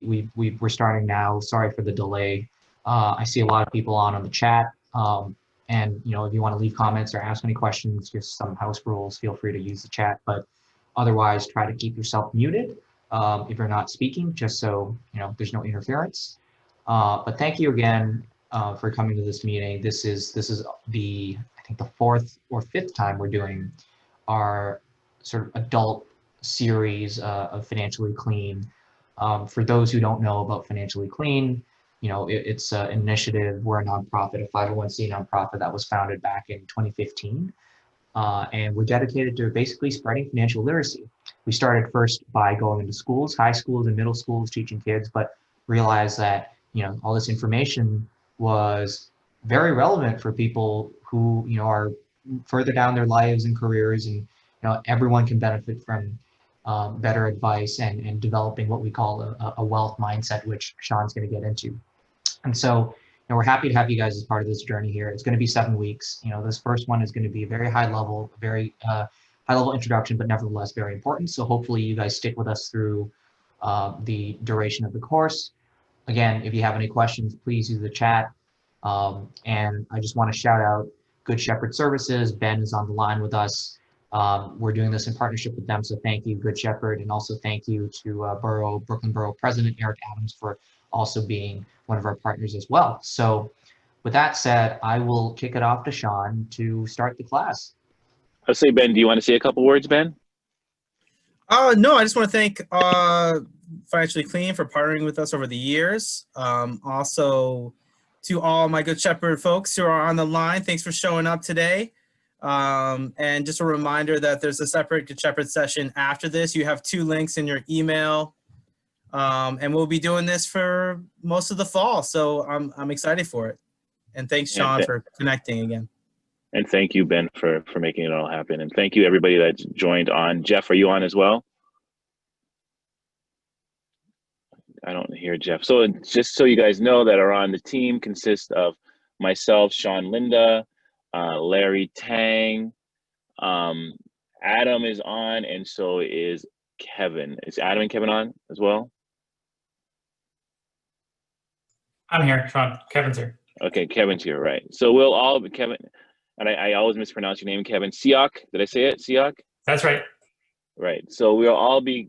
we're starting now. Sorry for the delay. I see a lot of people on the chat. And if you want to leave comments or ask any questions, just some house rules, feel free to use the chat. But otherwise, try to keep yourself muted if you're not speaking, just so there's no interference. But thank you again for coming to this meeting. This is the I think the fourth or fifth time we're doing our sort of adult series of Financially Clean. For those who don't know about Financially Clean, it's an initiative. We're a nonprofit, a 501c nonprofit that was founded back in 2015. And we're dedicated to basically spreading financial literacy. We started first by going into schools, high schools and middle schools, teaching kids, but realized that, all this information was very relevant for people who, are further down their lives and careers, and, everyone can benefit from better advice and developing what we call a wealth mindset, which Sean's going to get into. And so, we're happy to have you guys as part of this journey here. It's going to be 7 weeks. This first one is going to be a very high level, high level introduction, but nevertheless very important. So hopefully you guys stick with us through the duration of the course. Again, if you have any questions, please use the chat. And I just want to shout out Good Shepherd Services. Ben is on the line with us. We're doing this in partnership with them, so thank you, Good Shepherd, and also thank you to Brooklyn Borough President Eric Adams for also being one of our partners as well. So with that said, I will kick it off to Sean to start the class. I'll say, Ben, do you want to say a couple words, Ben? No, I just want to thank Financially Clean for partnering with us over the years. Also, to all my Good Shepherd folks who are on the line, thanks for showing up today. And just a reminder that there's a separate Good Shepherd session after this. You have 2 links in your email. And we'll be doing this for most of the fall. So I'm excited for it. And thanks, Sean, for connecting again. And thank you, Ben, for making it all happen. And thank you, everybody that joined on. Jeff, are you on as well? I don't hear Jeff. So just so you guys know that are on the team consists of myself, Sean Linda, Larry Tang, Adam is on, and so is Kevin. Is Adam and Kevin on as well? I'm here, Sean. Kevin's here. Okay, Kevin's here, right. So we'll all be Kevin, and I always mispronounce your name, Kevin. Siak, did I say it? Siak? That's right. Right. So we'll all be,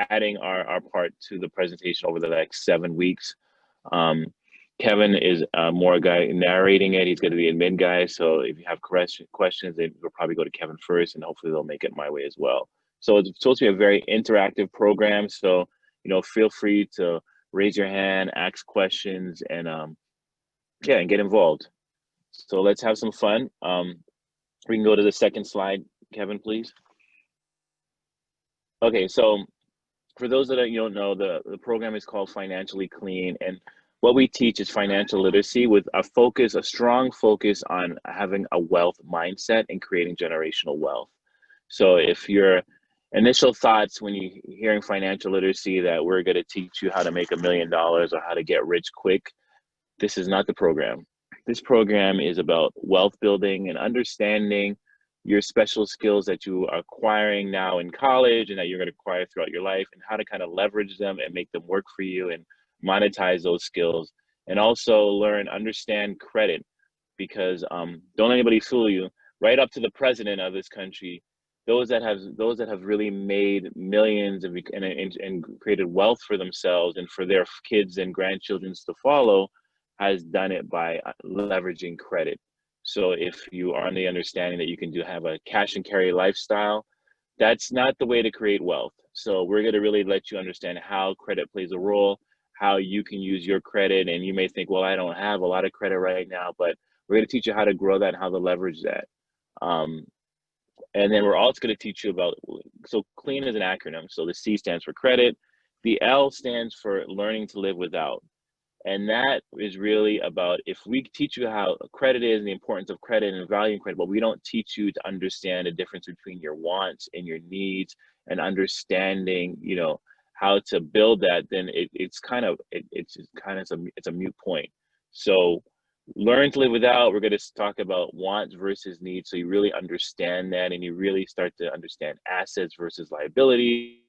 adding our part to the presentation over the next 7 weeks. Kevin is more guy narrating it. He's going to be admin guy. So if you have questions, we'll probably go to Kevin first, and hopefully they'll make it my way as well. So it's supposed to be a very interactive program. So, feel free to raise your hand, ask questions, and and get involved. So let's have some fun. We can go to the second slide, Kevin, please. Okay, so for those that don't know, the program is called Financially Clean, and what we teach is financial literacy with a strong focus on having a wealth mindset and creating generational wealth. So if your initial thoughts when you're hearing financial literacy that we're going to teach you how to make $1 million or how to get rich quick, this is not the program. This program is about wealth building and understanding your special skills that you are acquiring now in college and that you're going to acquire throughout your life, and how to kind of leverage them and make them work for you and monetize those skills. And also understand credit, because don't anybody fool you. Right up to the president of this country, those that have really made millions and created wealth for themselves and for their kids and grandchildren to follow, has done it by leveraging credit. So if you are on the understanding that you can have a cash and carry lifestyle, that's not the way to create wealth. So we're going to really let you understand how credit plays a role, how you can use your credit. And you may think, well, I don't have a lot of credit right now, but we're going to teach you how to grow that and how to leverage that. And then we're also going to teach you about, so CLEAN is an acronym. So the C stands for credit. The L stands for learning to live without. And that is really about, if we teach you how credit is and the importance of credit and valuing credit, but we don't teach you to understand the difference between your wants and your needs and understanding, how to build that, then it's a moot point. So learn to live without, we're going to talk about wants versus needs. So you really understand that, and you really start to understand assets versus liability.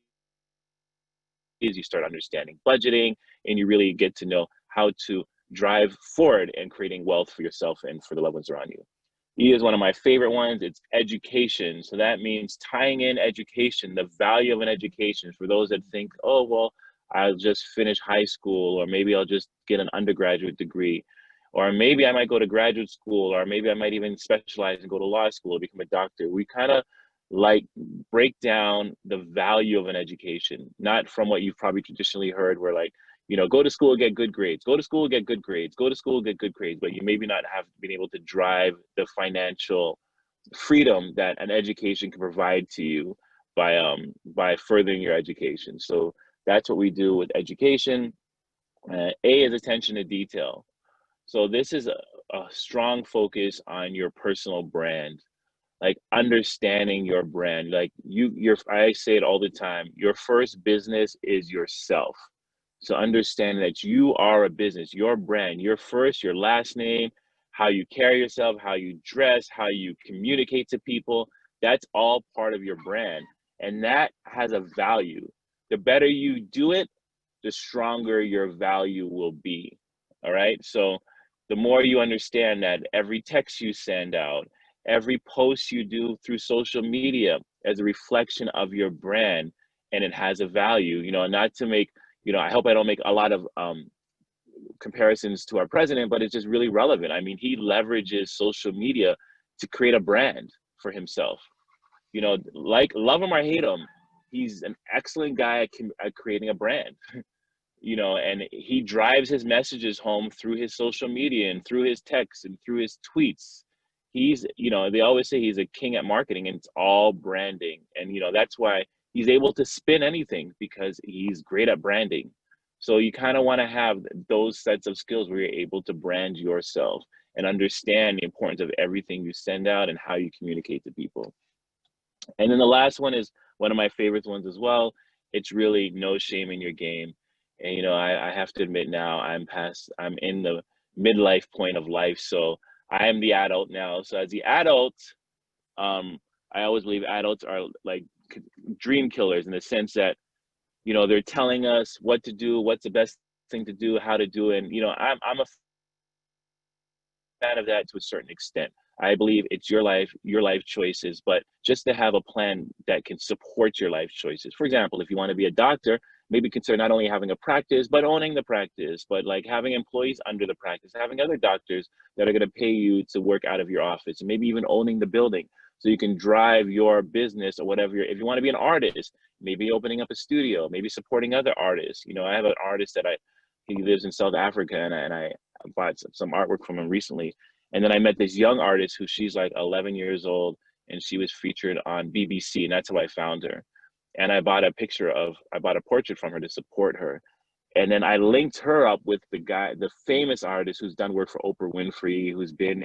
you start understanding budgeting, and you really get to know how to drive forward and creating wealth for yourself and for the loved ones around you. E is one of my favorite ones. It's education. So that means tying in education, the value of an education for those that think, oh, well, I'll just finish high school, or maybe I'll just get an undergraduate degree, or maybe I might go to graduate school, or maybe I might even specialize and go to law school or become a doctor. We kind of like break down the value of an education, not from what you've probably traditionally heard, where like, you know, go to school, get good grades, go to school, get good grades, go to school, get good grades, but you maybe not have been able to drive the financial freedom that an education can provide to you by furthering your education. So that's what we do with education. A is attention to detail. So this is a strong focus on your personal brand, like understanding your brand. Like I say it all the time, your first business is yourself. So understand that you are a business, your brand, your first, your last name, how you carry yourself, how you dress, how you communicate to people, that's all part of your brand. And that has a value. The better you do it, the stronger your value will be. All right. So the more you understand that every text you send out, every post you do through social media as a reflection of your brand, and it has a value, you know, not to make, you know, I hope I don't make a lot of comparisons to our president, but it's just really relevant. I mean, he leverages social media to create a brand for himself. You know, like, love him or hate him, he's an excellent guy at creating a brand. You know, and he drives his messages home through his social media and through his texts and through his tweets. He's, you know, they always say he's a king at marketing, and it's all branding. And, you know, that's why he's able to spin anything, because he's great at branding. So you kind of want to have those sets of skills where you're able to brand yourself and understand the importance of everything you send out and how you communicate to people. And then the last one is one of my favorite ones as well. It's really no shame in your game. And, you know, I have to admit now I'm in the midlife point of life. So I am the adult now. So as the adult, I always believe adults are like dream killers, in the sense that, you know, they're telling us what to do, what's the best thing to do, how to do it. And, you know, I'm a fan of that to a certain extent. I believe it's your life choices, but just to have a plan that can support your life choices. For example, if you want to be a doctor, maybe consider not only having a practice, but owning the practice, but like having employees under the practice, having other doctors that are going to pay you to work out of your office, and maybe even owning the building so you can drive your business or whatever. If you want to be an artist, maybe opening up a studio, maybe supporting other artists. You know, I have an artist that he lives in South Africa, and I bought some artwork from him recently. And then I met this young artist who, she's like 11 years old, and she was featured on BBC, and that's how I found her. And I bought a portrait from her to support her. And then I linked her up with the famous artist who's done work for Oprah Winfrey, who's been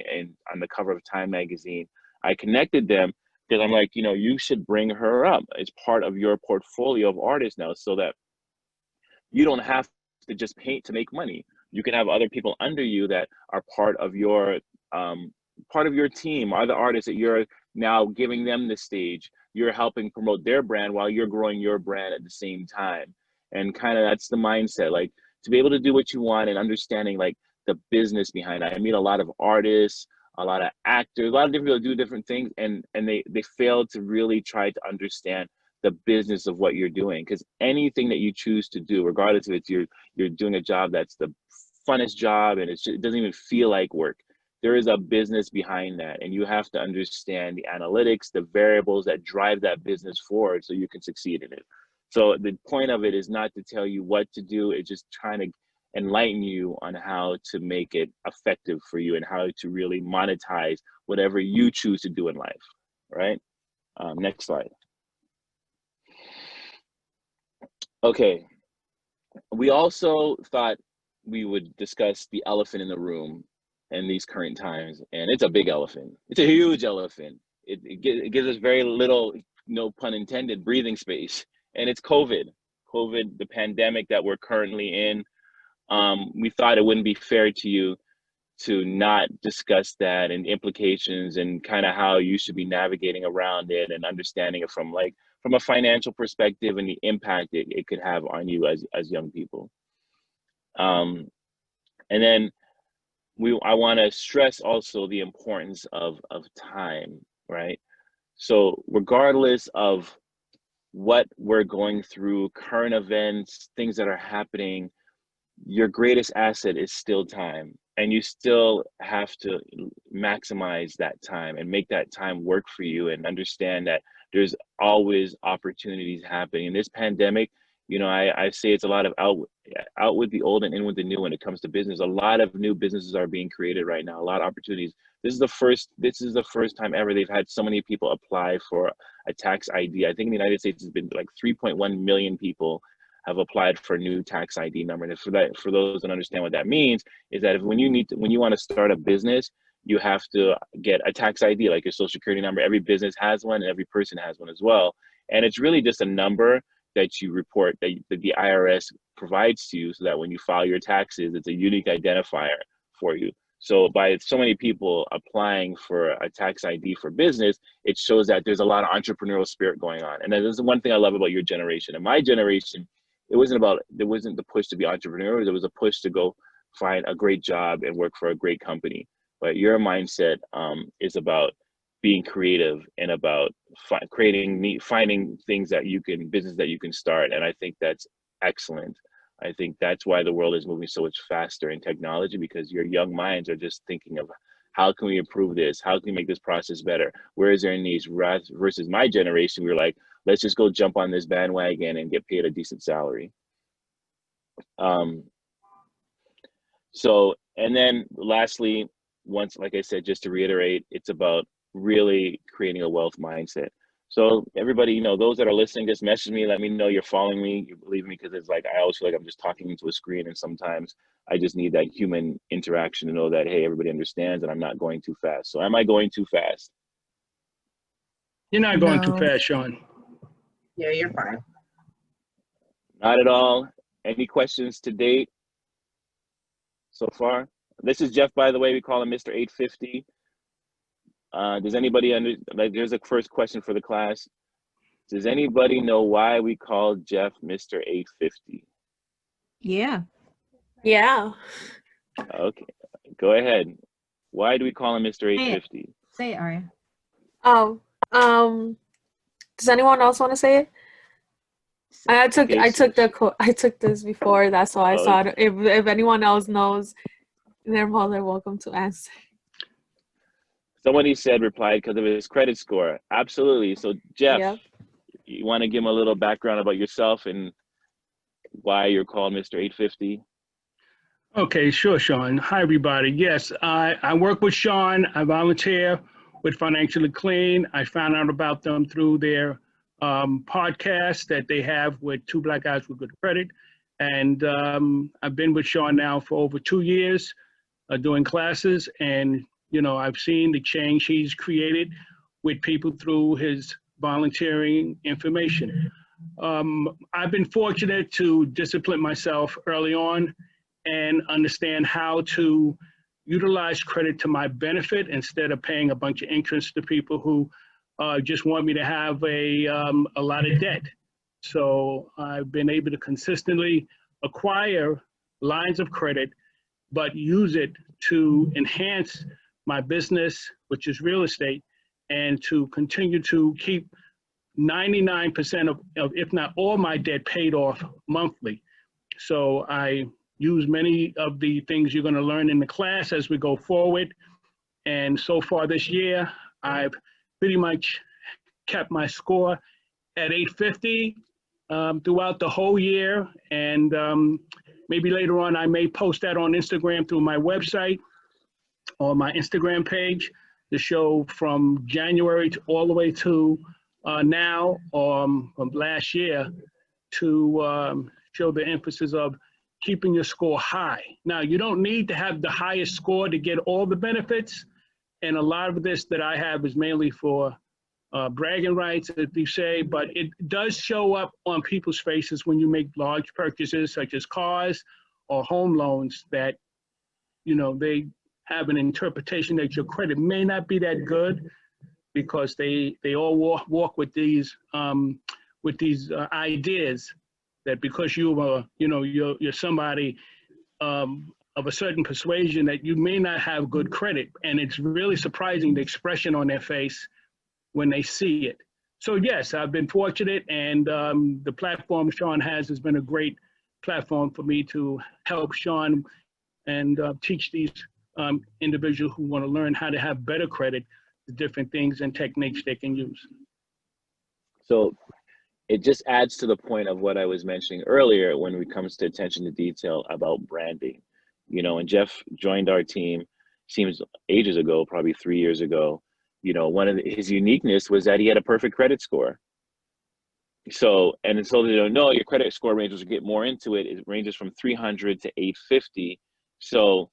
on the cover of Time magazine. I connected them because I'm like, you know, you should bring her up as part of your portfolio of artists now, so that you don't have to just paint to make money. You can have other people under you that are part of your team, are the artists that you're now giving them the stage. You're helping promote their brand while you're growing your brand at the same time. And kind of that's the mindset, like to be able to do what you want and understanding like the business behind it. I meet a lot of artists, a lot of actors, a lot of different people do different things, and they fail to really try to understand the business of what you're doing. Because anything that you choose to do, regardless if it's you're doing a job that's the funnest job and it doesn't even feel like work, there is a business behind that, and you have to understand the analytics, the variables that drive that business forward so you can succeed in it. So the point of it is not to tell you what to do, it's just trying to enlighten you on how to make it effective for you and how to really monetize whatever you choose to do in life, right? Next slide. Okay, we also thought we would discuss the elephant in the room in these current times, and it's a big elephant. It's a huge elephant. It gives us very little, no pun intended, breathing space, and it's COVID, the pandemic that we're currently in. We thought it wouldn't be fair to you to not discuss that and implications and kind of how you should be navigating around it and understanding it from from a financial perspective and the impact it could have on you as young people. And then I want to stress also the importance of time, right? So regardless of what we're going through, current events, things that are happening, your greatest asset is still time. And you still have to maximize that time and make that time work for you, and understand that there's always opportunities happening. In this pandemic, you know, I say it's a lot of out with the old and in with the new when it comes to business. A lot of new businesses are being created right now, a lot of opportunities. This is the first time ever they've had so many people apply for a tax ID. I think in the United States it's been like 3.1 million people have applied for a new tax ID number. And for those that understand what that means, is that when you want to start a business, you have to get a tax ID, like your social security number. Every business has one, and every person has one as well. And it's really just a number that you report, that the IRS provides to you, so that when you file your taxes, it's a unique identifier for you. So by so many people applying for a tax ID for business, it shows that there's a lot of entrepreneurial spirit going on. And that is the one thing I love about your generation. And my generation, there wasn't the push to be entrepreneurs. There was a push to go find a great job and work for a great company. But your mindset is about being creative and about finding things that business that you can start. And I think that's excellent. I think that's why the world is moving so much faster in technology, because your young minds are just thinking of how can we improve this? How can we make this process better? Where is there a niche? Versus my generation, we were like, let's just go jump on this bandwagon and get paid a decent salary. So, and then lastly, like I said, just to reiterate, it's about really creating a wealth mindset. So everybody, you know, those that are listening, just message me, let me know you're following me, you believe me, because it's like, I always feel like I'm just talking into a screen, and sometimes I just need that human interaction to know that, hey, everybody understands and I'm not going too fast. So am I going too fast? You're not going too fast, Sean. Yeah, you're fine. Not at all. Any questions to date so far? This is Jeff, by the way. We call him Mr. 850. Does anybody there's a first question for the class. Does anybody know why we call Jeff Mr. 850? Yeah. Yeah. Okay, go ahead. Why do we call him Mr. 850? Say it, Aria. Oh, does anyone else want to say it? I took this before. That's why I saw it. If anyone else knows, they're more than welcome to answer. Somebody replied because of his credit score. Absolutely. So Jeff, Yep. You want to give him a little background about yourself and why you're called Mr. 850? Okay, sure, Sean. Hi, everybody. Yes, I work with Sean. I volunteer with Financially Clean. I found out about them through their podcast that they have with Two Black Guys with Good Credit. And I've been with Sean now for over 2 years doing classes. And, you know, I've seen the change he's created with people through his volunteering information. I've been fortunate to discipline myself early on and understand how to utilize credit to my benefit instead of paying a bunch of interest to people who just want me to have a lot of debt. So I've been able to consistently acquire lines of credit, but use it to enhance my business, which is real estate, and to continue to keep 99% of, if not all, my debt paid off monthly. So I use many of the things you're going to learn in the class as we go forward. And so far this year, I've pretty much kept my score at 850 throughout the whole year. And maybe later on, I may post that on Instagram through my website or my Instagram page to show from January to all the way to now, from last year, to show the emphasis of keeping your score high. Now, you don't need to have the highest score to get all the benefits. And a lot of this that I have is mainly for bragging rights, as you say, but it does show up on people's faces when you make large purchases, such as cars or home loans, that, you know, they have an interpretation that your credit may not be that good because they all walk with these with these ideas that because you are, you know, you're somebody of a certain persuasion that you may not have good credit. And it's really surprising the expression on their face when they see it. So yes, I've been fortunate, and the platform Sean has been a great platform for me to help Sean and teach these individuals who want to learn how to have better credit, the different things and techniques they can use. So it just adds to the point of what I was mentioning earlier when it comes to attention to detail about branding. You know, when Jeff joined our team, seems ages ago, probably 3 years ago, you know, one of his uniqueness was that he had a perfect credit score. So, and so they don't know, your credit score ranges, get more into it, it ranges from 300 to 850. So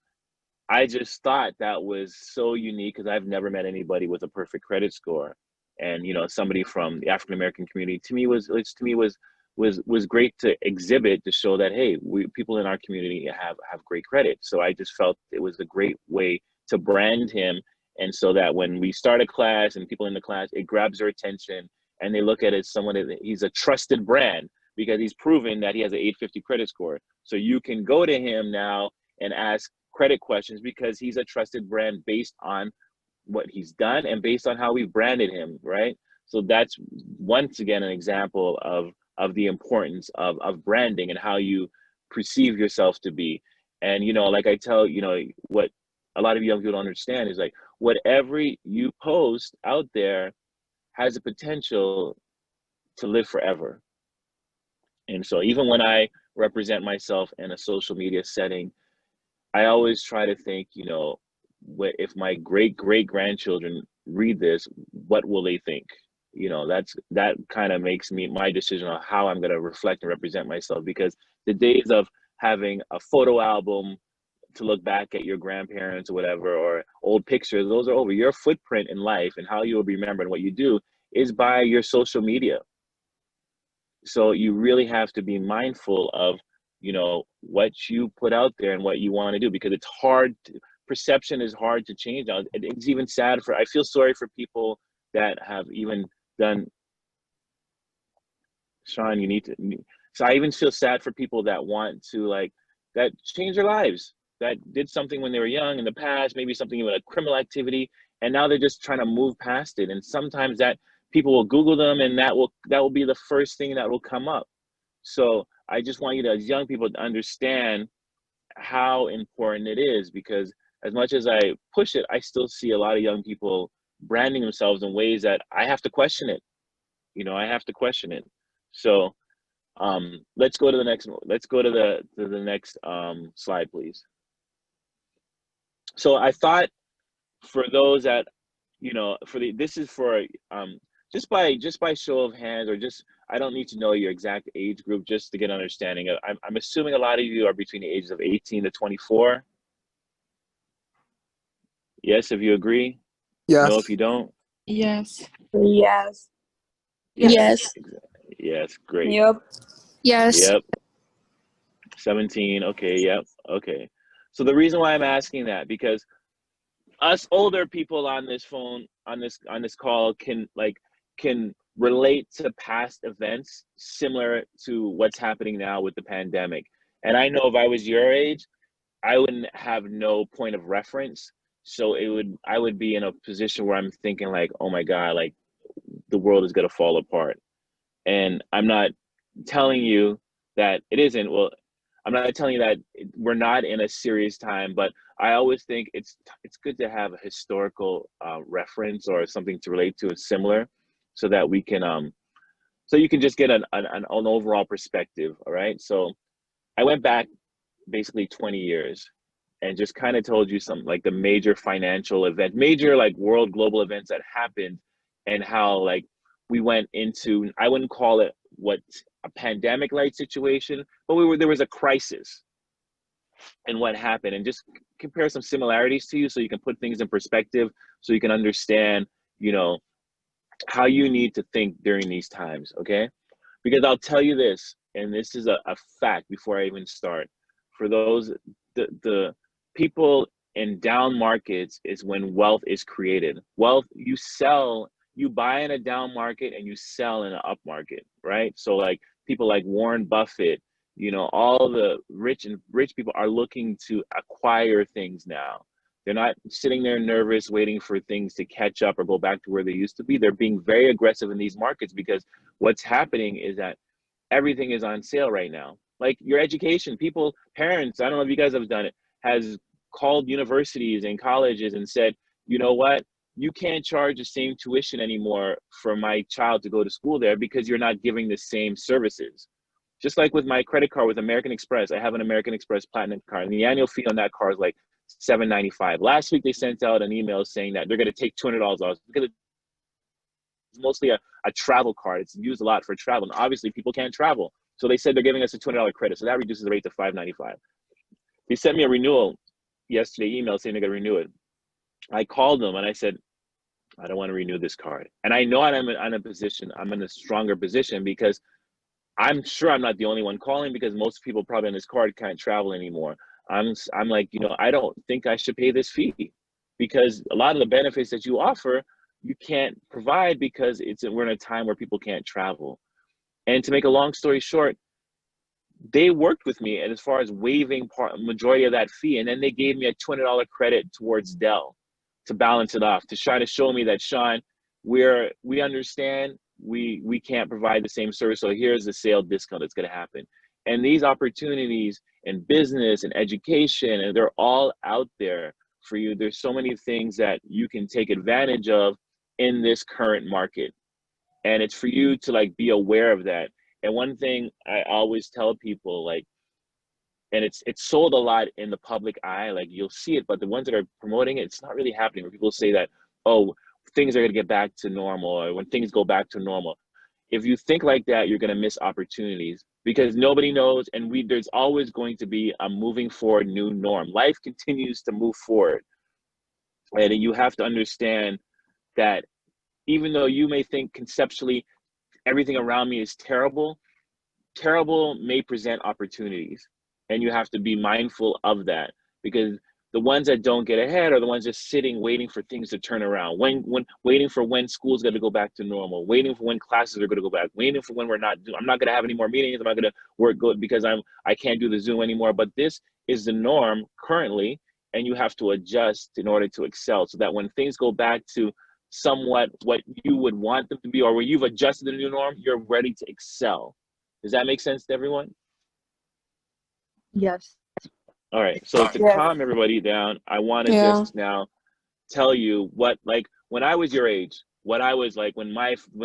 I just thought that was so unique because I've never met anybody with a perfect credit score. And, you know, somebody from the African-American community was great to exhibit, to show that, hey, people in our community have great credit. So I just felt it was a great way to brand him. And so that when we start a class and people in the class, it grabs their attention and they look at it as someone that he's a trusted brand because he's proven that he has an 850 credit score. So you can go to him now and ask credit questions because he's a trusted brand based on what he's done and based on how we've branded him, right? So that's once again an example of the importance of branding and how you perceive yourself to be. And, you know, like I tell, you know, what a lot of young people don't understand is like, whatever you post out there has a potential to live forever. And so even when I represent myself in a social media setting, I always try to think, you know, what if my great grandchildren read this, what will they think? You know, that kind of makes me my decision on how I'm going to reflect and represent myself, because the days of having a photo album to look back at your grandparents or whatever, or old pictures, those are over. Your footprint in life and how you will be remembered and what you do is by your social media. So you really have to be mindful of, you know, what you put out there and what you want to do, because it's hard perception is hard to change now. It's even sad I feel sorry for people that have even done, Sean, you need to, so I even feel sad for people that want to that change their lives, that did something when they were young in the past, maybe something even a criminal activity, and now they're just trying to move past it. And sometimes that people will Google them and that will be the first thing that will come up. So I just want you to, as young people, to understand how important it is, because as much as I push it, I still see a lot of young people branding themselves in ways that I have to question it. You know, I have to question it. So let's go to the next. Let's go to the next slide, please. So I thought for those that, you know, this is for just by show of hands, or just, I don't need to know your exact age group just to get an understanding. I'm assuming a lot of you are between the ages of 18 to 24. Yes, if you agree. Yes. No, if you don't. Yes. Yes. Yes. Yes, great. Yep. Yes. Yep. 17. Okay. Yep. Okay. So the reason why I'm asking that, because us older people on this phone, on this call can relate to past events similar to what's happening now with the pandemic. And I know if I was your age, I wouldn't have no point of reference. So I would be in a position where I'm thinking like, oh my God, like the world is gonna fall apart. And I'm not telling you that it isn't. Well, I'm not telling you that we're not in a serious time, but I always think it's good to have a historical reference or something to relate to is similar, so that we can so you can just get an overall perspective. All right. So I went back basically 20 years and just kind of told you some like the major financial event, major like world global events that happened, and how like we went into, I wouldn't call it what a pandemic like situation, but there was a crisis and what happened, and just compare some similarities to you so you can put things in perspective, so you can understand, you know, how you need to think during these times. Okay. Because I'll tell you this, and this is a fact before I even start, for those, the people in down markets is when wealth is created. Wealth, you sell you buy in a down market and you sell in an up market, right? So like people like Warren Buffett, you know, all the rich people are looking to acquire things now. They're not sitting there nervous, waiting for things to catch up or go back to where they used to be. They're being very aggressive in these markets because what's happening is that everything is on sale right now. Like your education, people, parents, I don't know if you guys have done it, has called universities and colleges and said, you know what, you can't charge the same tuition anymore for my child to go to school there because you're not giving the same services. Just like with my credit card with American Express, I have an American Express Platinum card, and the annual fee on that card is like $7.95. Last week they sent out an email saying that they're going to take $200 off because it's mostly a travel card. It's used a lot for travel, and obviously people can't travel. So they said they're giving us a $200 credit, so that reduces the rate to $5.95. They sent me a renewal yesterday, email saying they're going to renew it. I called them and I said, I don't want to renew this card. And I know I'm in a stronger position because I'm sure I'm not the only one calling because most people probably on this card can't travel anymore. I'm like, you know, I don't think I should pay this fee because a lot of the benefits that you offer, you can't provide because we're in a time where people can't travel. And to make a long story short, they worked with me and as far as waiving majority of that fee, and then they gave me a $200 credit towards Dell to balance it off, to try to show me that, Sean, we understand we can't provide the same service, so here's the sale discount that's going to happen. And these opportunities in business and education, and they're all out there for you. There's so many things that you can take advantage of in this current market, and it's for you to like be aware of that. And one thing I always tell people, like, and it's sold a lot in the public eye, like you'll see it, but the ones that are promoting it, it's not really happening. Where people say that, oh, things are going to get back to normal, or when things go back to normal. If you think like that, you're going to miss opportunities because nobody knows, and there's always going to be a moving forward new norm. Life continues to move forward, and you have to understand that even though you may think conceptually everything around me is terrible, terrible may present opportunities. And you have to be mindful of that because the ones that don't get ahead are the ones just sitting, waiting for things to turn around. Waiting for when school's going to go back to normal, waiting for when classes are going to go back, waiting for when I'm not going to have any more meetings. I'm not going to work good because I can't do the Zoom anymore. But this is the norm currently, and you have to adjust in order to excel so that when things go back to somewhat what you would want them to be, or where you've adjusted to the new norm, you're ready to excel. Does that make sense to everyone? Yes. All right, so to calm everybody down, I want to just now tell you what, like when I was your age, what I was like when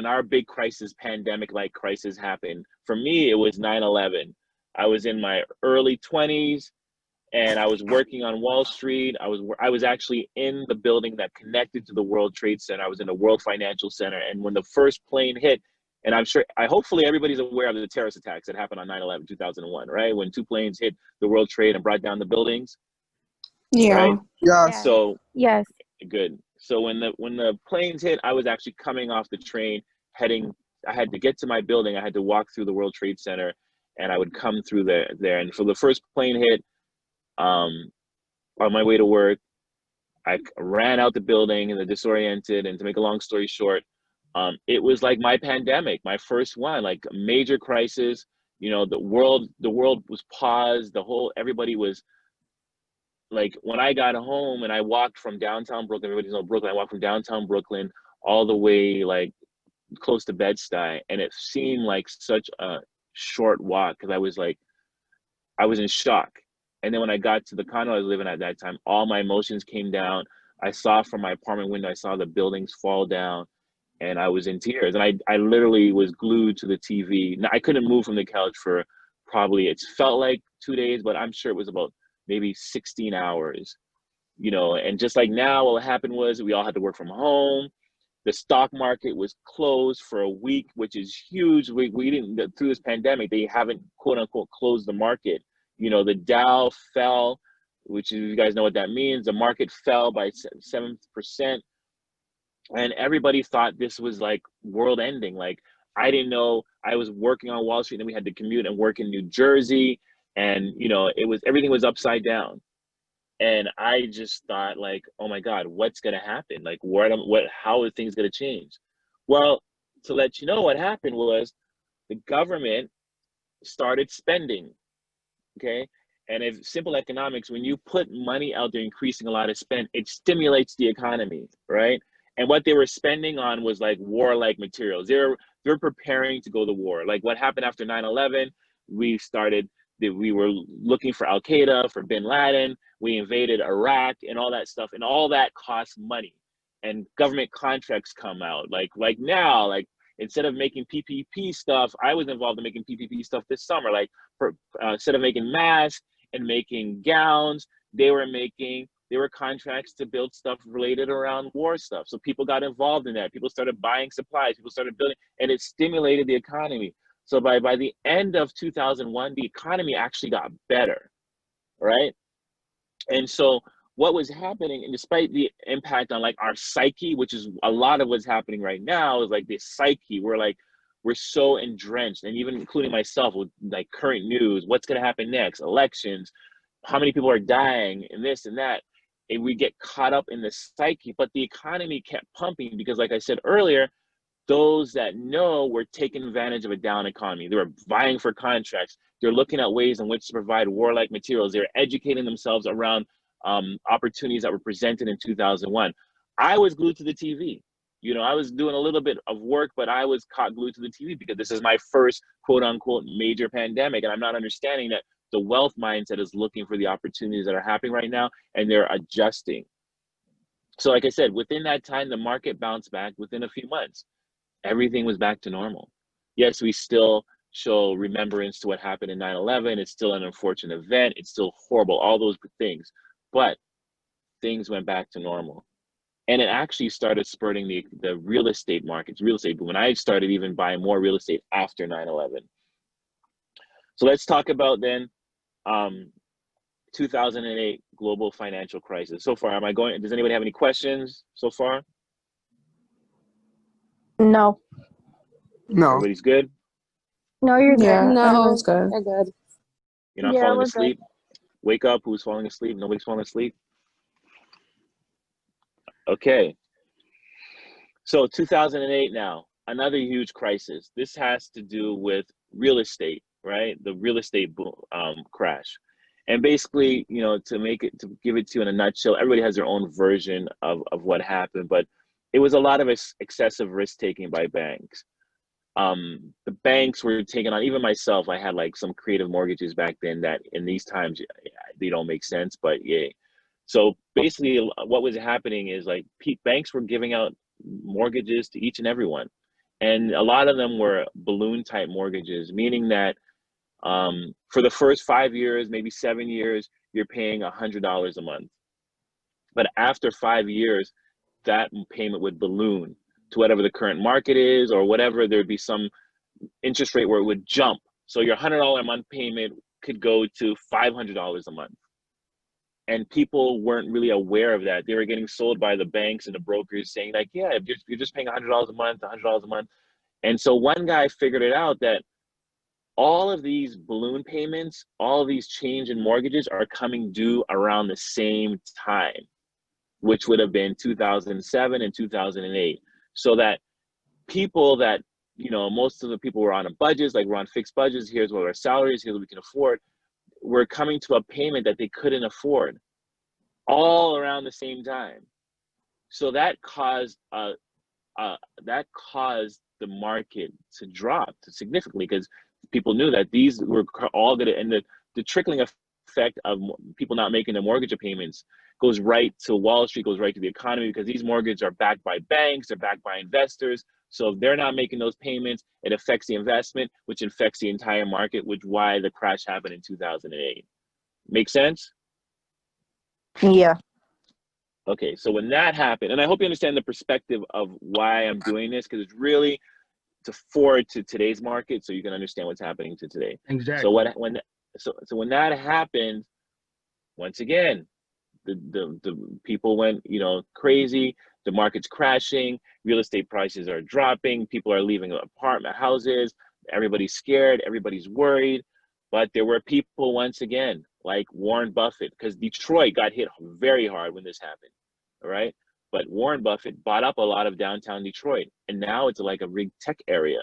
our big crisis, pandemic-like crisis happened. For me, it was 9/11. I was in my early 20s, and I was working on Wall Street. I was actually in the building that connected to the World Trade Center. I was in the World Financial Center, and when the first plane hit, and hopefully everybody's aware of the terrorist attacks that happened on 9/11, 2001, right? When 2 planes hit the World Trade and brought down the buildings. Yeah. Right? Yes. So Yes. good. So when the planes hit, I was actually coming off the train, I had to get to my building. I had to walk through the World Trade Center, and I would come through there. And so the first plane hit, on my way to work, I ran out the building and disoriented. And to make a long story short, it was like my pandemic, my first one, like a major crisis. You know, the world was paused. Everybody was like, when I got home and I walked from downtown Brooklyn, everybody's know Brooklyn. I walked from downtown Brooklyn all the way like close to Bed-Stuy, and it seemed like such a short walk because I was in shock. And then when I got to the condo I was living at that time, all my emotions came down. I saw from my apartment window, I saw the buildings fall down, and I was in tears. And I literally was glued to the TV. Now, I couldn't move from the couch for probably, it felt like 2 days, but I'm sure it was about maybe 16 hours, you know. And just like now, what happened was we all had to work from home. The stock market was closed for a week, which is huge. We didn't, through this pandemic, they haven't quote unquote closed the market. You know, the Dow fell, which you guys know what that means. The market fell by 7%. And everybody thought this was like world ending. Like, I didn't know. I was working on Wall Street, and we had to commute and work in New Jersey. And, you know, everything was upside down. And I just thought like, oh my God, what's going to happen? Like, how are things going to change? Well, to let you know, what happened was the government started spending, okay? And if simple economics, when you put money out there, increasing a lot of spend, it stimulates the economy, right? And what they were spending on was like warlike materials. They're preparing to go to war. Like what happened after 9/11, we were looking for Al Qaeda, for Bin Laden. We invaded Iraq and all that stuff, and all that costs money. And government contracts come out. Like now, like instead of making PPP stuff, I was involved in making PPP stuff this summer. Like instead of making masks and making gowns, they were contracts to build stuff related around war stuff. So people got involved in that. People started buying supplies. People started building, and it stimulated the economy. So by the end of 2001, the economy actually got better, right? And so what was happening, and despite the impact on like our psyche, which is a lot of what's happening right now, is like this psyche. We're so entrenched, and even including myself, with like current news, what's going to happen next, elections, how many people are dying, and this and that. And we get caught up in the psyche, but the economy kept pumping because, like I said earlier, those that know were taking advantage of a down economy. They were vying for contracts. They're looking at ways in which to provide warlike materials. They're educating themselves around opportunities that were presented in 2001. I was glued to the TV. You know, I was doing a little bit of work, but I was caught glued to the TV because this is my first quote unquote major pandemic. And I'm not understanding that the wealth mindset is looking for the opportunities that are happening right now, and they're adjusting. So like I said, within that time, the market bounced back within a few months. Everything was back to normal. Yes, we still show remembrance to what happened in 9/11. It's still an unfortunate event. It's still horrible, all those things. But things went back to normal. And it actually started spurting the real estate markets, real estate boom. And I started even buying more real estate after 9/11. So let's talk about then 2008 global financial crisis. So far, does anybody have any questions so far? No. No. Everybody's good? No, you're good. Yeah, No, everyone's good. you're good. You're not Yeah, falling we're asleep? Wake up, who's falling asleep? Nobody's falling asleep? Okay. So 2008 now, another huge crisis. This has to do with real estate, right? The real estate boom, crash. And basically, you know, to give it to you in a nutshell, everybody has their own version of what happened, but it was a lot of excessive risk taking by banks. The banks were taking on, even myself, I had like some creative mortgages back then that in these times, they don't make sense, but yeah. So basically what was happening is like banks were giving out mortgages to each and everyone. And a lot of them were balloon type mortgages, meaning that for the first 5 years, maybe 7 years, you're paying $100 a month. But after 5 years, that payment would balloon to whatever the current market is, or whatever. There'd be some interest rate where it would jump. So your $100 a month payment could go to $500 a month. And people weren't really aware of that. They were getting sold by the banks and the brokers saying like, yeah, you're just paying $100 a month, $100 a month. And so one guy figured it out that all of these balloon payments, all of these change in mortgages are coming due around the same time, which would have been 2007 and 2008. So that people that, you know, most of the people were on a budget, like we're on fixed budgets, here's what our salaries, here's what we can afford, were coming to a payment that they couldn't afford all around the same time. So that caused the market to drop significantly, because people knew that these were all going to, and the trickling effect of people not making their mortgage payments goes right to Wall Street, goes right to the economy, because these mortgages are backed by banks, they're backed by investors. So if they're not making those payments, it affects the investment, which affects the entire market, which why the crash happened in 2008. Make sense? Yeah. Okay, so when that happened, and I hope you understand the perspective of why I'm doing this, because it's really to forward to today's market so you can understand what's happening to today. Exactly. So when that happened, once again, the people went, you know, crazy. The market's crashing. Real estate prices are dropping. People are leaving apartment houses. Everybody's scared. Everybody's worried. But there were people, once again, like Warren Buffett, because Detroit got hit very hard when this happened. All right. but Warren Buffett bought up a lot of downtown Detroit, and now it's like a big tech area.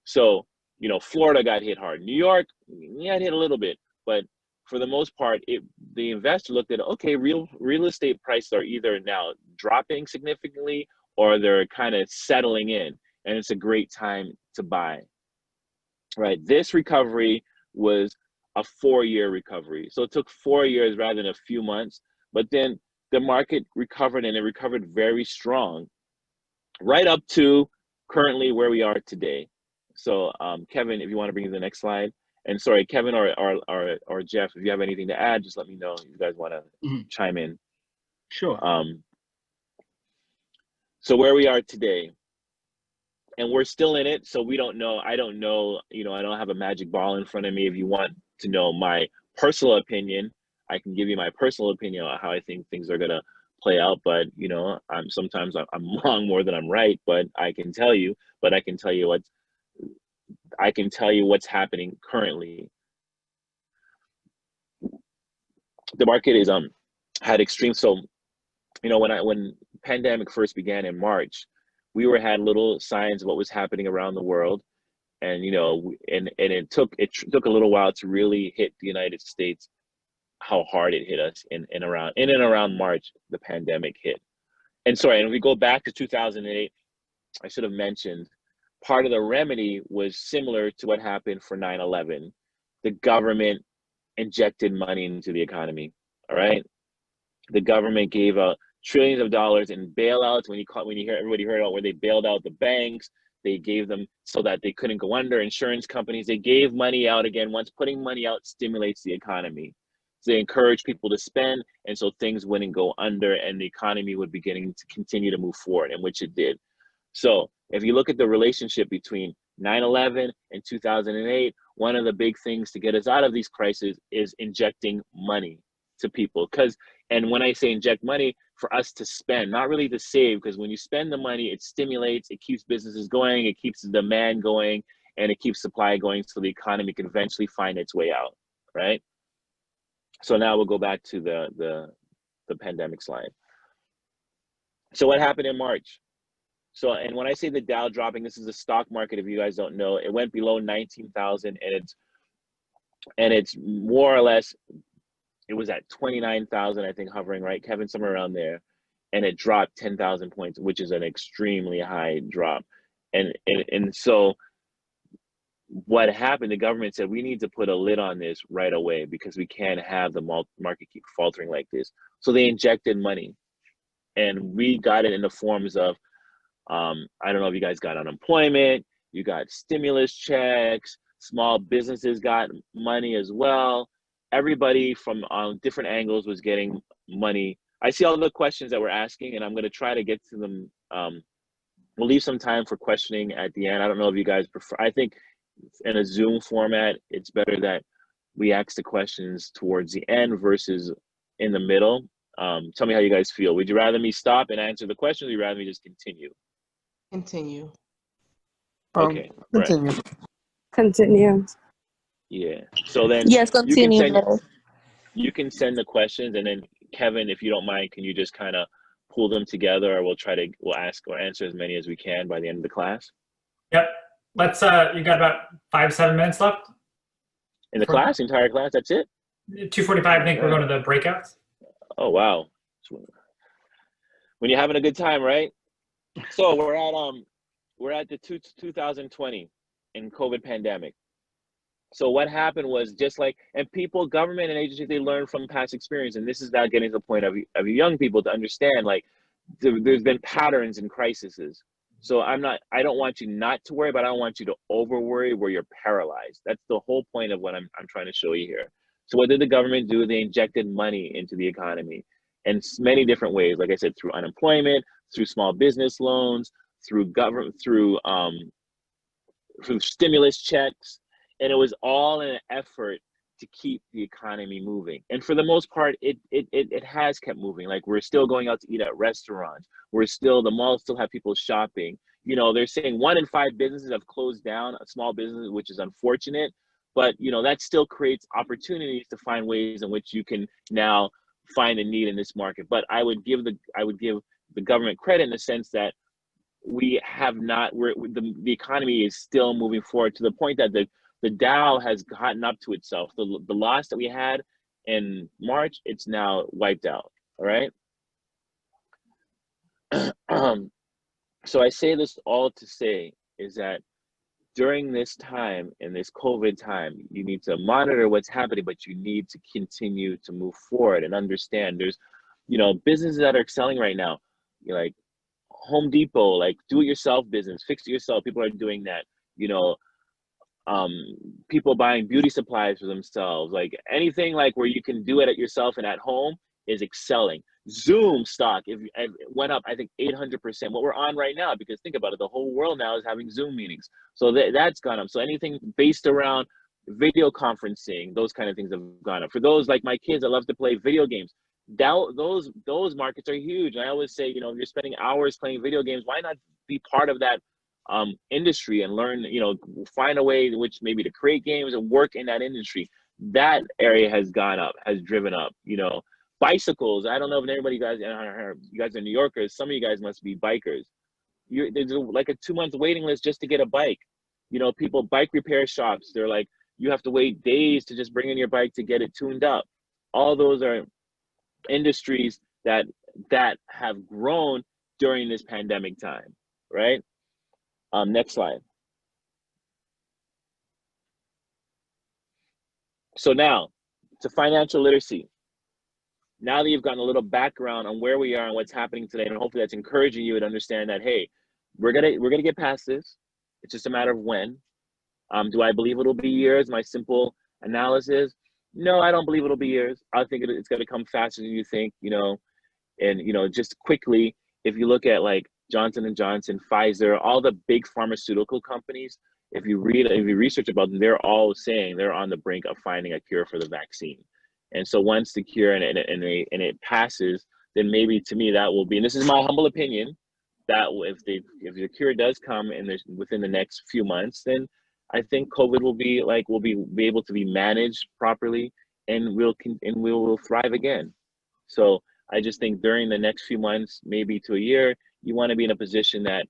So, you know, Florida got hit hard. New York, yeah, it hit a little bit, but for the most part, the investor looked at, okay, real estate prices are either now dropping significantly or they're kind of settling in, and it's a great time to buy. Right, this recovery was a 4-year recovery. So it took 4 years rather than a few months, but then the market recovered, and it recovered very strong, right up to currently where we are today. So Kevin, if you want to bring the next slide, and sorry, Kevin or Jeff, if you have anything to add, just let me know. If you guys want to chime in. Sure. So where we are today, and we're still in it, so we don't know. I don't know, you know, I don't have a magic ball in front of me. If you want to know my personal opinion, I can give you my personal opinion on how I think things are gonna play out. But you know, sometimes I'm wrong more than I'm right. But I can tell you what's happening currently. The market is had extreme. So, you know, when pandemic first began in March, we had little signs of what was happening around the world, and you know, and it took a little while to really hit the United States, how hard it hit us in and around March. The pandemic hit, and sorry, and if we go back to 2008, I should have mentioned part of the remedy was similar to what happened for 9/11. The government injected money into the economy. All right, the government gave out trillions of dollars in bailouts. When you hear everybody heard about where they bailed out the banks, they gave them so that they couldn't go under. Insurance companies, they gave money out again. Once putting money out stimulates the economy, so they encourage people to spend, and so things wouldn't go under, and the economy would begin to continue to move forward, and which it did. So if you look at the relationship between 9/11 and 2008, one of the big things to get us out of these crises is injecting money to people. And when I say inject money, for us to spend, not really to save, because when you spend the money, it stimulates, it keeps businesses going, it keeps the demand going, and it keeps supply going, so the economy can eventually find its way out, right? So now we'll go back to the pandemic slide. So what happened in March? So, and when I say the Dow dropping, this is the stock market. If you guys don't know, it went below 19,000, and it's more or less, it was at 29,000, I think, hovering, right, Kevin, somewhere around there, and it dropped 10,000 points, which is an extremely high drop. And so what happened, the government said, we need to put a lid on this right away, because we can't have the market keep faltering like this. So they injected money, and we got it in the forms of, I don't know if you guys got unemployment, you got stimulus checks, small businesses got money as well. Everybody from different angles was getting money. I see all the questions that we're asking, and I'm going to try to get to them. We'll leave some time for questioning at the end. I don't know if you guys prefer. I think in a Zoom format, it's better that we ask the questions towards the end versus in the middle. Tell me how you guys feel. Would you rather me stop and answer the questions, or would you rather me just continue? Continue. Okay. Continue. Right. Continue. Yeah. So then Yes, continue. you can send the questions, and then Kevin, if you don't mind, can you just kind of pull them together, or we'll ask or answer as many as we can by the end of the class. Yep. Let's, you got about 5-7 minutes left. In the class, entire class, that's it? 2:45, I think we're going to the breakouts. Oh, wow. When you're having a good time, right? So we're at the 2020 in COVID pandemic. So what happened was, just like, and people, government and agencies, they learn from past experience. And this is now getting to the point of you young people to understand, like, there's been patterns in crises. So I don't want you not to worry, but I don't want you to over worry where you're paralyzed. That's the whole point of what I'm trying to show you here. So what did the government do? They injected money into the economy in many different ways. Like I said, through unemployment, through small business loans, through through stimulus checks. And it was all in an effort to keep the economy moving. And for the most part, it has kept moving. Like, we're still going out to eat at restaurants. The malls still have people shopping. You know, they're saying 1 in 5 businesses have closed down, small businesses, which is unfortunate. But, you know, that still creates opportunities to find ways in which you can now find a need in this market. But I would give the government credit in the sense that we have not, the economy is still moving forward to the point that the Dow has gotten up to itself. The loss that we had in March, it's now wiped out, all right? So I say this all to say is that during this time, in this COVID time, you need to monitor what's happening, but you need to continue to move forward and understand there's, you know, businesses that are excelling right now, like Home Depot, like do-it-yourself business, fix it yourself. People are doing that, you know, people buying beauty supplies for themselves, like anything like where you can do it at yourself and at home is excelling. Zoom stock it went up, I think 800%. What we're on right now, because think about it, the whole world now is having Zoom meetings, so that's gone up. So anything based around video conferencing, those kind of things have gone up. For those like my kids that love to play video games, those markets are huge. And I always say, you know, if you're spending hours playing video games, why not be part of that industry and learn, you know, find a way in which maybe to create games and work in that industry. That area has gone up, has driven up, you know. Bicycles, I don't know if anybody, you guys are New Yorkers, some of you guys must be bikers. There's like a 2-month waiting list just to get a bike. You know, people, bike repair shops, they're like, you have to wait days to just bring in your bike to get it tuned up. All those are industries that have grown during this pandemic time, right? Next slide. So now to financial literacy. Now that you've gotten a little background on where we are and what's happening today, and hopefully that's encouraging you to understand that, hey, we're gonna get past this. It's just a matter of when. Do I believe it'll be years? My simple analysis, no, I don't believe it'll be years. I think it's gonna come faster than you think, you know. And you know, just quickly, if you look at like Johnson & Johnson, Pfizer, all the big pharmaceutical companies, if you research about them, they're all saying they're on the brink of finding a cure for the vaccine. And so once the cure and it passes, then maybe, to me, that will be, and this is my humble opinion, that if the cure does come within the next few months, then I think COVID will be able to be managed properly, and we will thrive again. So I just think during the next few months, maybe to a year, you want to be in a position that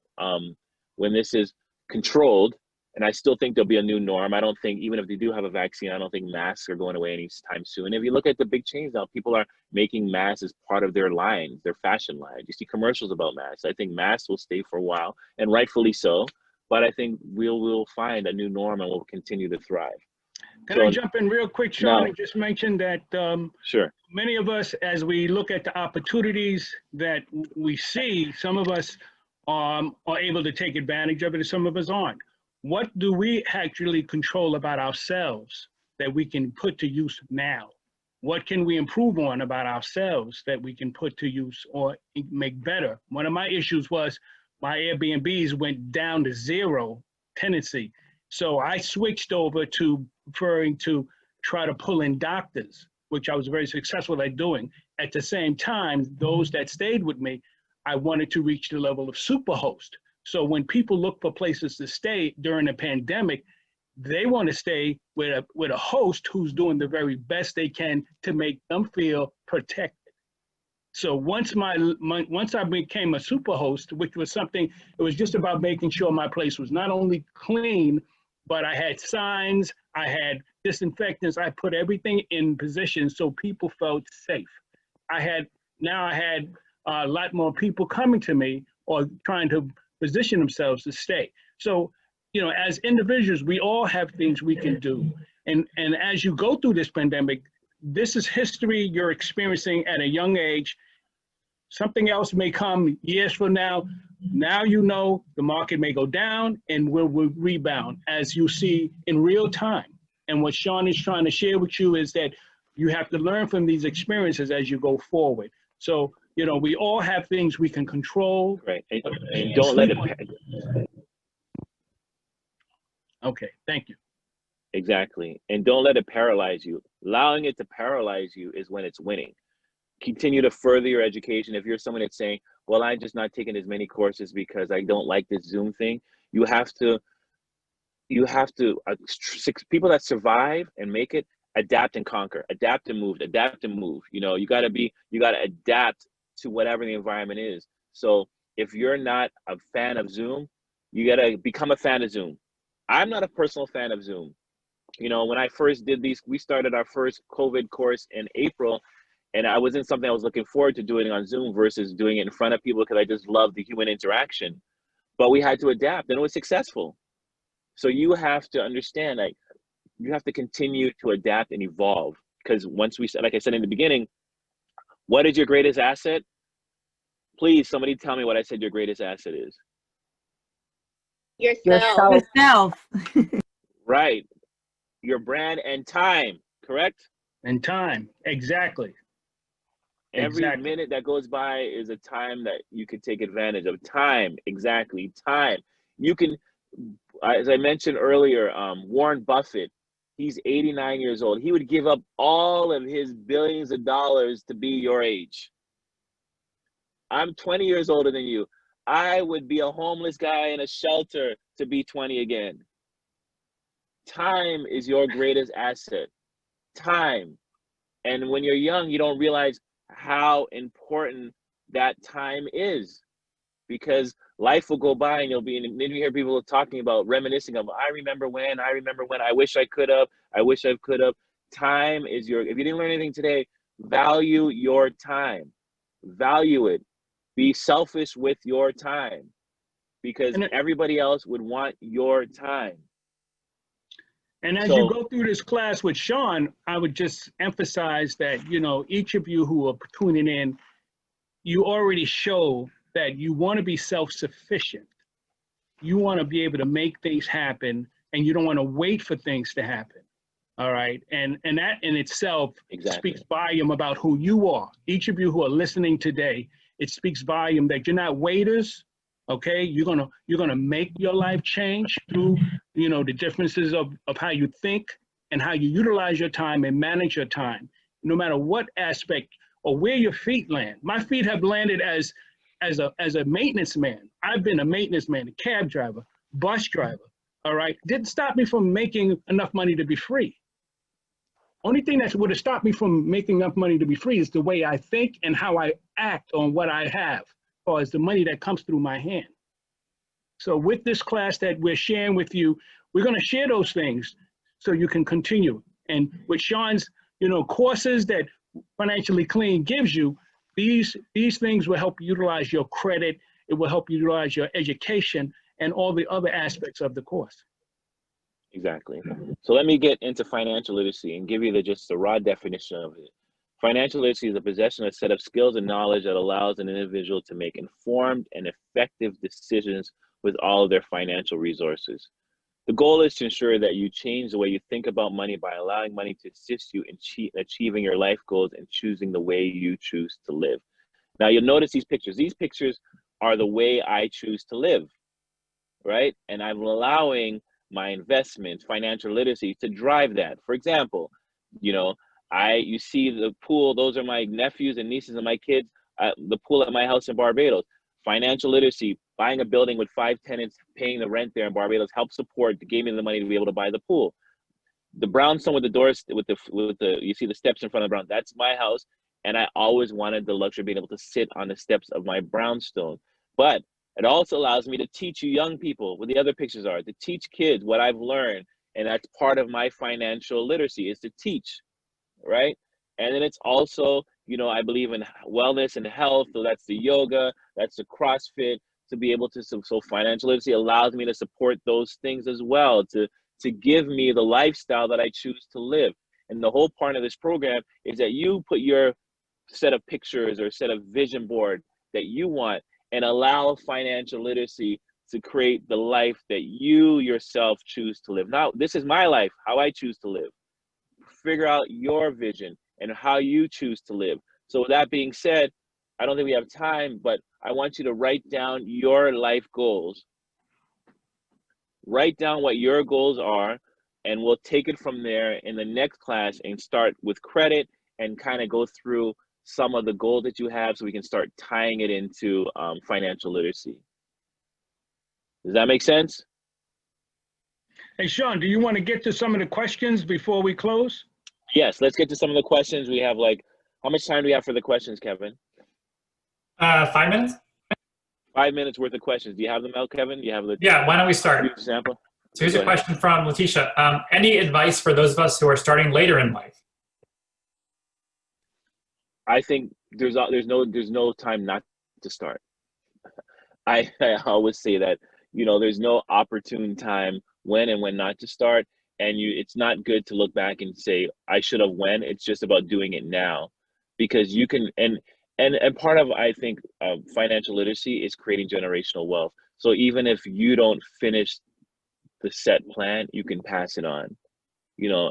when this is controlled, and I still think there'll be a new norm. I don't think, even if they do have a vaccine, I don't think masks are going away anytime soon. If you look at the big chains now, people are making masks as part of their lines, their fashion line. You see commercials about masks. I think masks will stay for a while, and rightfully so. But I think we'll find a new norm and we'll continue to thrive. Can I jump in real quick, Sean, and just mention that sure. Many of us, as we look at the opportunities that we see, some of us are able to take advantage of it and some of us aren't. What do we actually control about ourselves that we can put to use now? What can we improve on about ourselves that we can put to use or make better? One of my issues was my Airbnbs went down to 0 tenancy. So I switched over to preferring to try to pull in doctors, which I was very successful at doing. At the same time, those that stayed with me, I wanted to reach the level of superhost. So when people look for places to stay during the pandemic, they want to stay with a host who's doing the very best they can to make them feel protected. So once I became a superhost, which was something, it was just about making sure my place was not only clean, but I had signs, I had disinfectants, I put everything in position so people felt safe. Now I had a lot more people coming to me or trying to position themselves to stay. So, you know, as individuals, we all have things we can do. And as you go through this pandemic, this is history you're experiencing at a young age. Something else may come years from now. Now you know the market may go down and will rebound, as you see in real time. And what Sean is trying to share with you is that you have to learn from these experiences as you go forward. So, you know, we all have things we can control. Right. And don't let it. Okay, thank you. Exactly. And don't let it paralyze you. Allowing it to paralyze you is when it's winning. Continue to further your education. If you're someone that's saying, well, I'm just not taking as many courses because I don't like this Zoom thing, you have to people that survive and make it, adapt and conquer, adapt and move, you know, you got to adapt to whatever the environment is. So if you're not a fan of Zoom, you gotta become a fan of Zoom. I'm not a personal fan of Zoom. You know, when I first did these, we started our first COVID course in April, and I wasn't something I was looking forward to doing on Zoom versus doing it in front of people because I just love the human interaction. But we had to adapt, and it was successful. So you have to understand, like, you have to continue to adapt and evolve, because once we, like I said in the beginning, what is your greatest asset? Please, somebody tell me what I said your greatest asset is. Yourself. Yourself. Right. Your brand and time, correct? And time, exactly. Every Exactly. minute that goes by is a time that you could take advantage of. Time, exactly, time. You can, as I mentioned earlier, Warren Buffett, he's 89 years old. He would give up all of his billions of dollars to be your age. I'm 20 years older than you. I would be a homeless guy in a shelter to be 20 again. Time is your greatest asset. Time. And when you're young, you don't realize how important that time is, because life will go by and you'll be, and then you hear people talking about reminiscing of, I remember when, I wish I could have, I wish I could have. Time is your, if you didn't learn anything today, value your time. Value it. Be selfish with your time, because everybody else would want your time. And as you go through this class with Sean, I would just emphasize that, you know, each of you who are tuning in, you already show that you want to be self-sufficient. You want to be able to make things happen, and you don't want to wait for things to happen. All right. And that in itself speaks volume about who you are. Each of you who are listening today, it speaks volume that you're not waiters. Okay, you're gonna make your life change through, you know, the differences of how you think and how you utilize your time and manage your time, no matter what aspect or where your feet land. My feet have landed as a maintenance man. I've been a maintenance man, a cab driver, bus driver. All right, didn't stop me from making enough money to be free. Only thing that would have stopped me from making enough money to be free is the way I think and how I act on what I have, or as the money that comes through my hand. So with this class that we're sharing with you, we're going to share those things so you can continue. And with Sean's, you know, courses that Financially Clean gives you, these things will help you utilize your credit. It will help you utilize your education and all the other aspects of the course. Exactly. So let me get into financial literacy and give you just the raw definition of it. Financial literacy is the possession of a set of skills and knowledge that allows an individual to make informed and effective decisions with all of their financial resources. The goal is to ensure that you change the way you think about money by allowing money to assist you in achieving your life goals and choosing the way you choose to live. Now you'll notice these pictures. These pictures are the way I choose to live, right? And I'm allowing my investment, financial literacy, to drive that. For example, you know, you see the pool, those are my nephews and nieces and my kids, the pool at my house in Barbados. Financial literacy, buying a building with 5 tenants, paying the rent there in Barbados, helped support, gave me the money to be able to buy the pool. The brownstone with the doors, with the you see the steps in front of the brown, that's my house. And I always wanted the luxury of being able to sit on the steps of my brownstone. But it also allows me to teach you young people what the other pictures are, to teach kids what I've learned. And that's part of my financial literacy, is to teach, right? And then it's also, you know, I believe in wellness and health. So that's the yoga, that's the CrossFit, to be able to, so financial literacy allows me to support those things as well, to give me the lifestyle that I choose to live. And the whole part of this program is that you put your set of pictures or set of vision board that you want, and allow financial literacy to create the life that you yourself choose to live. Now, this is my life, how I choose to live. Figure out your vision and how you choose to live. So with that being said, I don't think we have time, but I want you to write down your life goals. Write down what your goals are, and we'll take it from there in the next class and start with credit and kind of go through some of the goals that you have so we can start tying it into financial literacy. Does that make sense? Hey, Sean, do you want to get to some of the questions before we close? Yes, let's get to some of the questions. We have, like, how much time do we have for the questions, Kevin? 5 minutes. 5 minutes worth of questions. Do you have them out, Kevin? Do you have the Yeah, why don't we start? sample? So here's Go a ahead. question from Letitia. Any advice for those of us who are starting later in life? I think there's no time not to start. I always say that, there's no opportune time when and when not to start. And it's not good to look back and say, I should have when. It's just about doing it now, because you can, and part of, I think, financial literacy is creating generational wealth. So even if you don't finish the set plan, you can pass it on.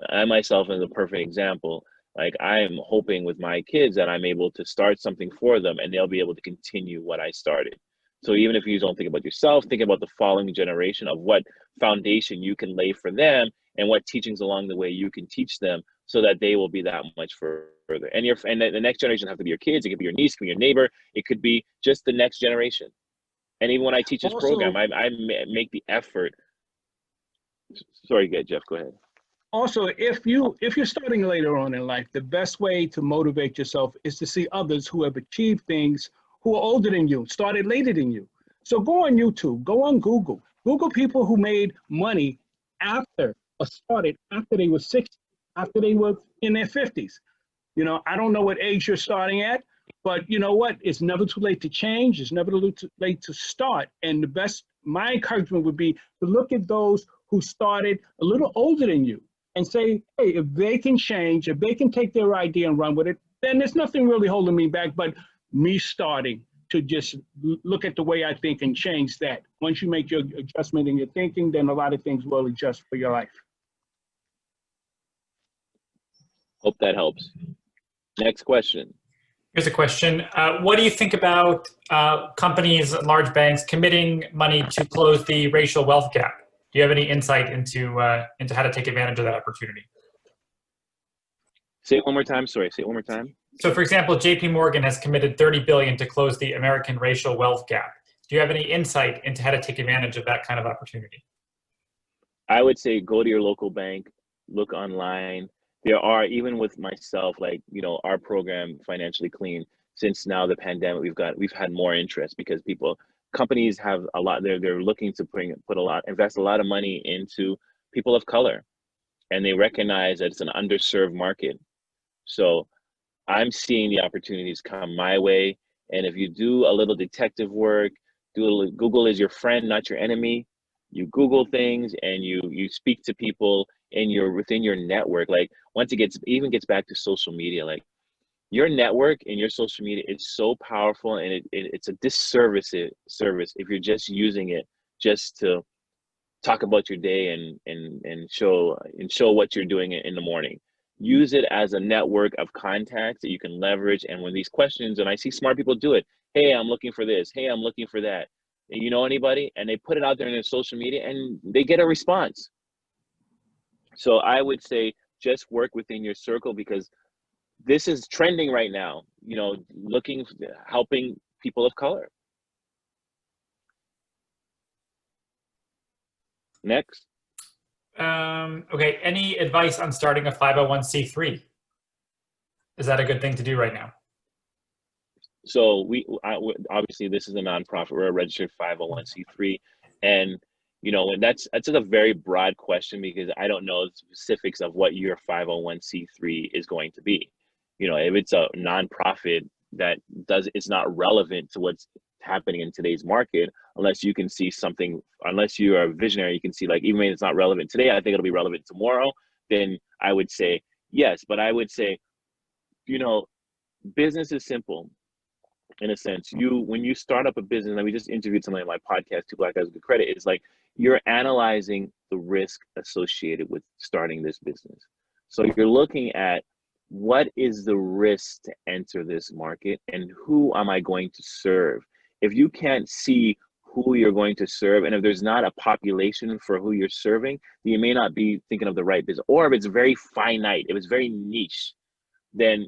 I myself am a perfect example. Like, I am hoping with my kids that I'm able to start something for them and they'll be able to continue what I started. So even if you don't think about yourself, think about the following generation of what foundation you can lay for them and what teachings along the way you can teach them so that they will be that much further. And the next generation have to be your kids. It could be your niece, it could be your neighbor. It could be just the next generation. And even when I teach this program, I make the effort. Sorry, Jeff, go ahead. Also, if you're starting later on in life, the best way to motivate yourself is to see others who have achieved things, who are older than you, started later than you. So go on YouTube, go on Google, Google people who made money after or started after they were 60, after they were in their 50s. I don't know what age you're starting at, but you know what? It's never too late to change. It's never too late to start. And my encouragement would be to look at those who started a little older than you and say, hey, if they can change, if they can take their idea and run with it, then there's nothing really holding me back but me starting to just look at the way I think and change that. Once you make your adjustment in your thinking, then a lot of things will adjust for your life. Hope that helps. Next question. Here's a question. What do you think about companies, large banks, committing money to close the racial wealth gap? Do you have any insight into how to take advantage of that opportunity? Say it one more time. Sorry, say it one more time. So, for example, JP Morgan has committed $30 billion to close the American racial wealth gap. Do you have any insight into how to take advantage of that kind of opportunity? I would say go to your local bank, look online. There are, even with myself, like, our program, Financially Clean, since now the pandemic, we've had more interest because companies have a lot, they're looking to invest a lot of money into people of color, and they recognize that it's an underserved market. So I'm seeing the opportunities come my way. And if you do a little detective work, Google is your friend, not your enemy. You Google things and you speak to people within your network. Like, once it gets back to social media, like, your network and your social media is so powerful, and it's a disservice if you're just using it just to talk about your day and show what you're doing in the morning. Use it as a network of contacts that you can leverage. And when these questions, and I see smart people do it, hey, I'm looking for this, hey, I'm looking for that. You know anybody? And they put it out there in their social media and they get a response. So I would say just work within your circle, because this is trending right now, helping people of color. Next. Okay, any advice on starting a 501c3? Is that a good thing to do right now? So obviously this is a nonprofit. We're a registered 501c3, and that's just a very broad question, because I don't know the specifics of what your 501c3 is going to be. If it's a nonprofit it's not relevant to what's happening in today's market, unless you can see something, unless you are a visionary, you can see, like, even when it's not relevant today, I think it'll be relevant tomorrow, then I would say yes. But I would say, business is simple in a sense. When you start up a business, and we just interviewed somebody on my podcast, Two Black Guys with Good Credit, it's like you're analyzing the risk associated with starting this business. So you're looking at, what is the risk to enter this market, and who am I going to serve? If you can't see who you're going to serve, and if there's not a population for who you're serving, then you may not be thinking of the right business. Or if it's very finite, if it's very niche, then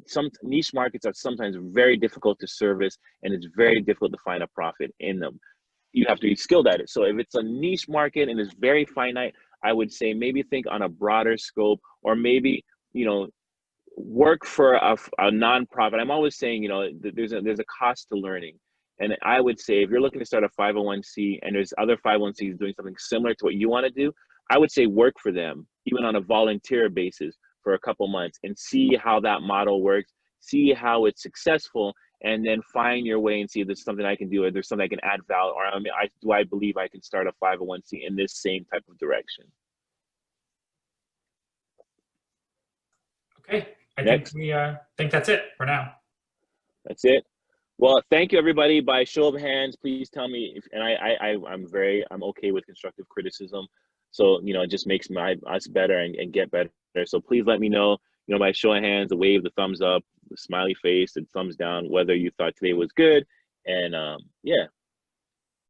some niche markets are sometimes very difficult to service, and it's very difficult to find a profit in them. You have to be skilled at it. So if it's a niche market and it's very finite, I would say maybe think on a broader scope, or maybe work for a nonprofit. I'm always saying, there's a cost to learning, And I would say if you're looking to start a 501c and there's other 501cs doing something similar to what you want to do, I would say work for them, even on a volunteer basis for a couple months and see how that model works, see how it's successful, and then find your way and see if there's something I can do, or there's something I can add value, or do I believe I can start a 501c in this same type of direction. Okay, I Next. think we think that's it for now. That's it. Well, thank you, everybody. By show of hands, please tell me if, and I'm okay with constructive criticism. So, you know, it just makes us better and get better. So please let me know, you know, by show of hands, the wave, the thumbs up, the smiley face, and thumbs down, whether you thought today was good. And yeah,